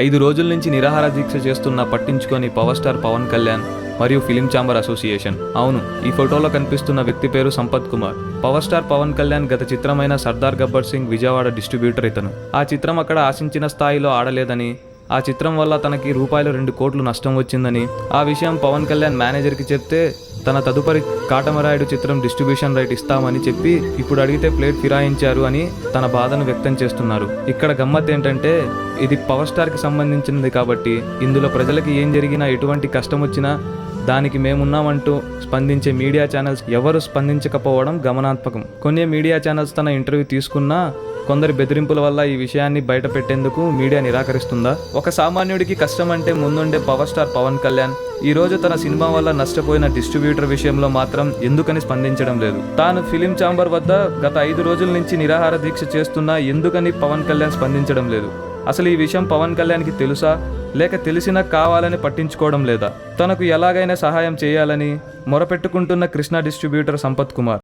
5 రోజుల నుంచి నిరాహార దీక్ష చేస్తున్నా పట్టించుకొని పవర్ స్టార్ పవన్ కళ్యాణ్ మరియు ఫిలిం ఛాంబర్ అసోసియేషన్. అవును, ఈ ఫోటోలో కనిపిస్తున్న వ్యక్తి పేరు సంపత్ కుమార్. పవర్ స్టార్ పవన్ కళ్యాణ్ గత చిత్రమైన సర్దార్ గబ్బర్ సింగ్ విజయవాడ డిస్ట్రిబ్యూటర్ ఇతను. ఆ చిత్రం అక్కడ ఆశించిన స్థాయిలో ఆడలేదని, ఆ చిత్రం వల్ల తనకి రూపాయలు 2 కోట్లు నష్టం వచ్చిందని, ఆ విషయం పవన్ కళ్యాణ్ మేనేజర్కి చెప్తే తన తదుపరి కాటమరాయుడు చిత్రం డిస్ట్రిబ్యూషన్ రైట్ ఇస్తామని చెప్పి ఇప్పుడు అడిగితే ప్లేట్ ఫిరాయించారు అని తన బాధను వ్యక్తం చేస్తున్నారు. ఇక్కడ గమ్మత్ ఏంటంటే ఇది పవర్ స్టార్కి సంబంధించినది కాబట్టి ఇందులో ప్రజలకి ఏం జరిగినా, ఎటువంటి కష్టం వచ్చినా దానికి మేమున్నామంటూ స్పందించే మీడియా ఛానల్స్ ఎవరు స్పందించకపోవడం గమనాత్మకం. కొన్ని మీడియా ఛానల్స్ తన ఇంటర్వ్యూ తీసుకున్నా కొందరి బెదిరింపుల వల్ల ఈ విషయాన్ని బయట పెట్టేందుకు మీడియా నిరాకరిస్తుందా? ఒక సామాన్యుడికి కష్టం అంటే ముందుండే పవర్ స్టార్ పవన్ కళ్యాణ్ ఈరోజు తన సినిమా వల్ల నష్టపోయిన డిస్ట్రిబ్యూటర్ విషయంలో మాత్రం ఎందుకని స్పందించడం లేదు? తాను ఫిలిం ఛాంబర్ వద్ద గత 5 రోజుల నుంచి నిరాహార దీక్ష చేస్తున్నా ఎందుకని పవన్ కళ్యాణ్ స్పందించడం లేదు? అసలు ఈ విషయం పవన్ కళ్యాణ్కి తెలుసా, లేక తెలిసినా కావాలని పట్టించుకోవడం లేదా? తనకు ఎలాగైనా సహాయం చేయాలని మొరపెట్టుకుంటున్న కృష్ణా డిస్ట్రిబ్యూటర్ సంపత్ కుమార్.